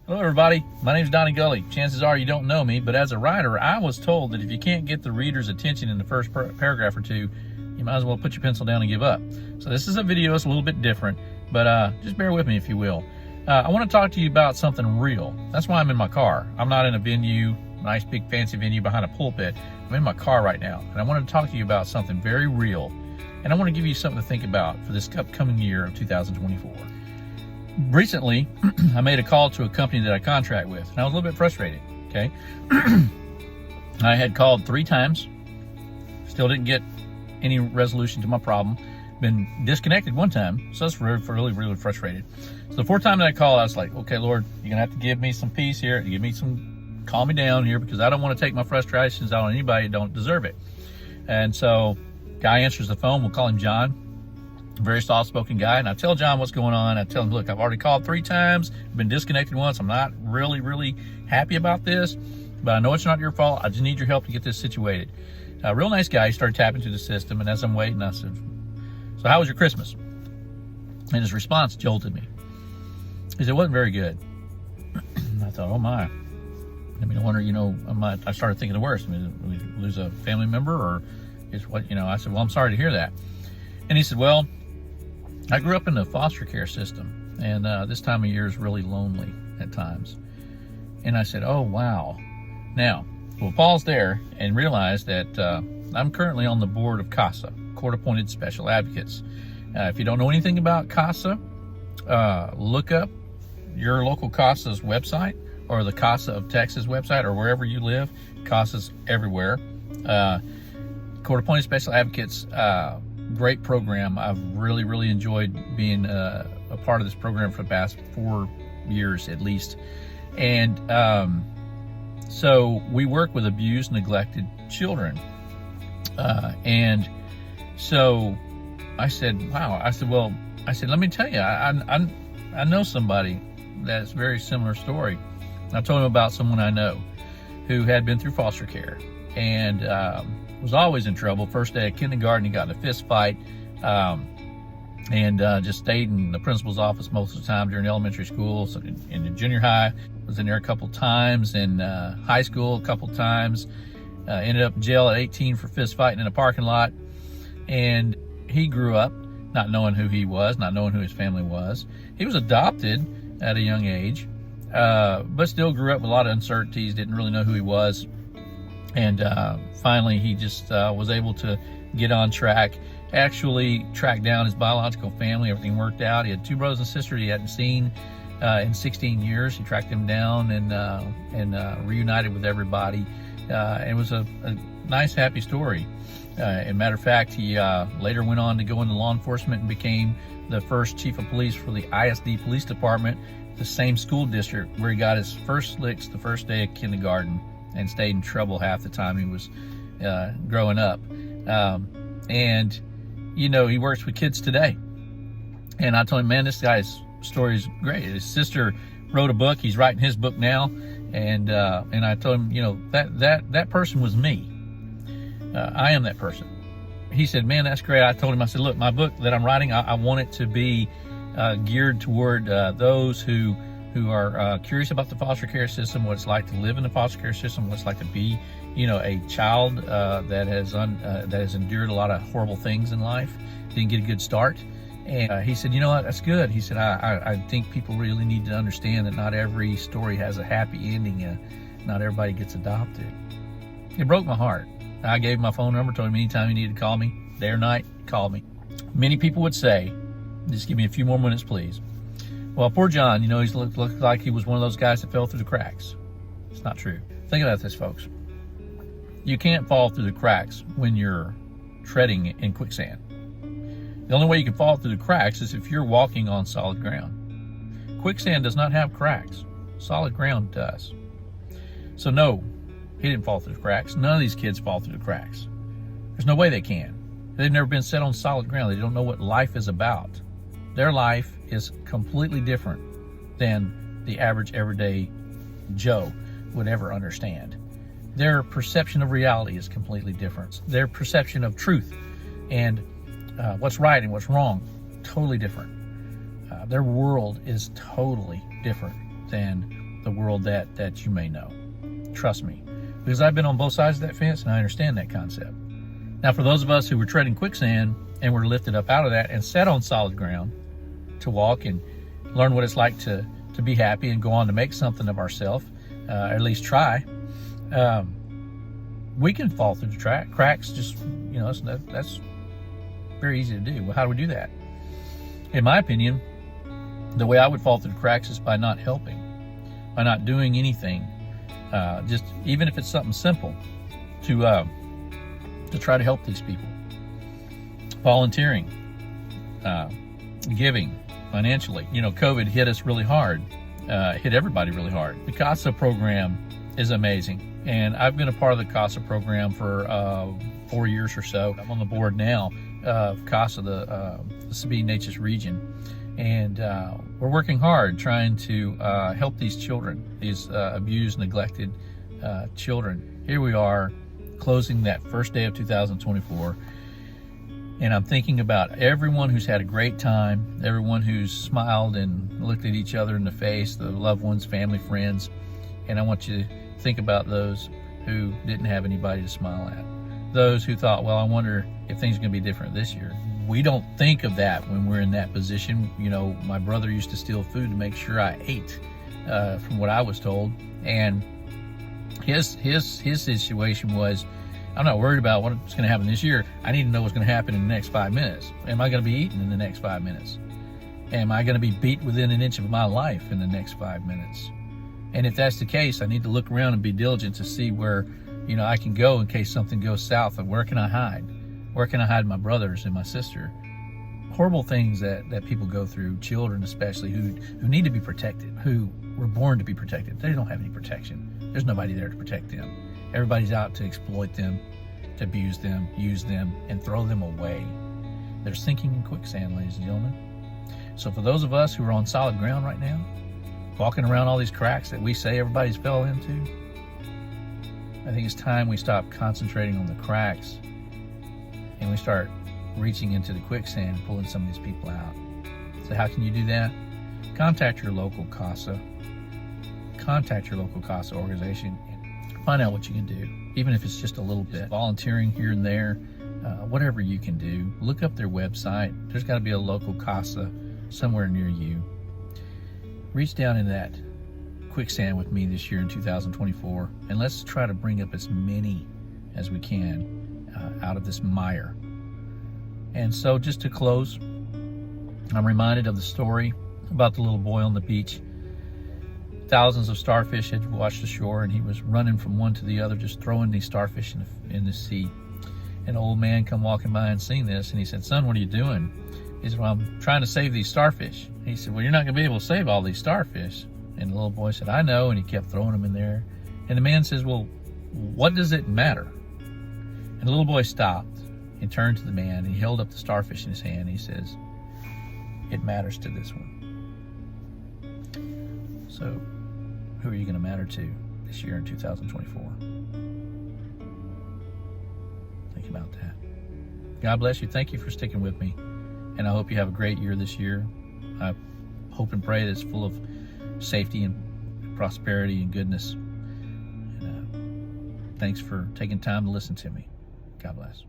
Hello everybody, my name is Donnie Gully. Chances are you don't know me, but as a writer, I was told that if you can't get the reader's attention in the first paragraph or two, you might as well put your pencil down and give up. So this is a video, it's a little bit different, but just bear with me if you will. I want to talk to you about something real. That's why I'm in my car. I'm not in a venue, nice big fancy venue behind a pulpit. I'm in my car right now, and I want to talk to you about something very real. And I want to give you something to think about for this upcoming year of 2024. Recently, I made a call to a company that I contract with, and I was a little bit frustrated, okay? I had called 3 times, still didn't get any resolution to my problem. Been disconnected 1 time, so that's really frustrated. So the 4th time that I called, I was like, okay, Lord, you're gonna have to give me some peace here, calm me down here, because I don't want to take my frustrations out on anybody who don't deserve it. And so, guy answers the phone, we'll call him John. Very soft-spoken guy, and I tell John what's going on. I tell him, look, I've already called 3 times, been disconnected once. I'm not really happy about this, but I know it's not your fault. I just need your help to get this situated. A real nice guy. He started tapping through the system, and as I'm waiting, I said, so how was your Christmas? And his response jolted me. He said, it wasn't very good. I thought, oh my. I mean, I wonder, I started thinking the worst. I mean, did we lose a family member, or is what, I said, well, I'm sorry to hear that. And he said, well, I grew up in the foster care system, and this time of year is really lonely at times. And I said, oh, wow. Now, we'll pause there and realize that I'm currently on the board of CASA, Court-Appointed Special Advocates. If you don't know anything about CASA, look up your local CASA's website or the CASA of Texas website or wherever you live. CASA's everywhere. Court-Appointed Special Advocates, great program. I've really enjoyed being a part of this program for the past 4 years at least. And so we work with abused, neglected children. And so I said, wow. I said, let me tell you, I know somebody that's a very similar story. I told him about someone I know who had been through foster care and was always in trouble. First day of kindergarten, he got in a fist fight and just stayed in the principal's office most of the time during elementary school. So in the junior high, was in there a couple times. In high school, a couple times. Ended up in jail at 18 for fist fighting in a parking lot. And he grew up not knowing who he was, not knowing who his family was. He was adopted at a young age, but still grew up with a lot of uncertainties, didn't really know who he was. And finally, he just was able to get on track, actually track down his biological family. Everything worked out. He had 2 brothers and sisters he hadn't seen in 16 years. He tracked them down and reunited with everybody. It was a nice, happy story. As a matter of fact, he later went on to go into law enforcement and became the first chief of police for the ISD Police Department, the same school district where he got his first licks the first day of kindergarten, and stayed in trouble half the time he was growing up. And, he works with kids today. And I told him, man, this guy's story is great. His sister wrote a book. He's writing his book now. And I told him, that person was me. I am that person. He said, man, that's great. I told him, I said, look, my book that I'm writing, I want it to be geared toward those who are curious about the foster care system, what it's like to live in the foster care system, what it's like to be, a child that has endured a lot of horrible things in life, didn't get a good start. And he said, you know what, that's good. He said, I think people really need to understand that not every story has a happy ending. Not everybody gets adopted. It broke my heart. I gave him my phone number, told him anytime he needed to call me, day or night, call me. Many people would say, just give me a few more minutes, please. Well, poor John, he looked like he was one of those guys that fell through the cracks. It's not true. Think about this, folks. You can't fall through the cracks when you're treading in quicksand. The only way you can fall through the cracks is if you're walking on solid ground. Quicksand does not have cracks. Solid ground does. So no, he didn't fall through the cracks. None of these kids fall through the cracks. There's no way they can. They've never been set on solid ground. They don't know what life is about. Their life is completely different than the average everyday Joe would ever understand. Their perception of reality is completely different. Their perception of truth and what's right and what's wrong, totally different. Their world is totally different than the world that you may know. Trust me, because I've been on both sides of that fence and I understand that concept. Now, for those of us who were treading quicksand and were lifted up out of that and set on solid ground to walk and learn what it's like to be happy and go on to make something of ourselves, or at least try, we can fall through the cracks. Just, that's very easy to do. Well, how do we do that? In my opinion, the way I would fall through the cracks is by not helping, by not doing anything, just even if it's something simple, to try to help these people. Volunteering, giving financially. COVID hit us really hard, hit everybody really hard. The CASA program is amazing, and I've been a part of the CASA program for 4 years or so. I'm on the board now of CASA, the Sabine Neches region, and we're working hard trying to help these children, these abused, neglected children. Here we are, closing that first day of 2024, and I'm thinking about everyone who's had a great time, everyone who's smiled and looked at each other in the face, the loved ones, family, friends, and I want you to think about those who didn't have anybody to smile at, those who thought, well, I wonder if things are going to be different this year. We don't think of that when we're in that position. My brother used to steal food to make sure I ate, from what I was told, and his situation was, I'm not worried about what's going to happen this year. I need to know what's going to happen in the next 5 minutes. Am I going to be eaten in the next 5 minutes? Am I going to be beat within an inch of my life in the next 5 minutes? And if that's the case, I need to look around and be diligent to see where, I can go in case something goes south. And where can I hide? Where can I hide my brothers and my sister? Horrible things that people go through, children especially, who need to be protected, who were born to be protected. They don't have any protection. There's nobody there to protect them. Everybody's out to exploit them, to abuse them, use them, and throw them away. They're sinking in quicksand, ladies and gentlemen. So for those of us who are on solid ground right now, walking around all these cracks that we say everybody's fell into, I think it's time we stop concentrating on the cracks and we start reaching into the quicksand and pulling some of these people out. So how can you do that? Contact your local CASA. Contact your local CASA organization and find out what you can do, even if it's just a little bit. Volunteering here and there, whatever you can do. Look up their website. There's got to be a local CASA somewhere near you. Reach down in that quicksand with me this year in 2024, and let's try to bring up as many as we can out of this mire. And so just to close, I'm reminded of the story about the little boy on the beach. Thousands of starfish had washed ashore, and he was running from one to the other, just throwing these starfish in the sea. An old man come walking by and seen this, and he said, "Son, what are you doing?" He said, "Well, I'm trying to save these starfish." He said, "Well, you're not going to be able to save all these starfish." And the little boy said, "I know," and he kept throwing them in there. And the man says, "Well, what does it matter?" And the little boy stopped and turned to the man, and he held up the starfish in his hand, and he says, "It matters to this one." So, who are you going to matter to this year in 2024? Think about that. God bless you. Thank you for sticking with me. And I hope you have a great year this year. I hope and pray that it's full of safety and prosperity and goodness. And, thanks for taking time to listen to me. God bless.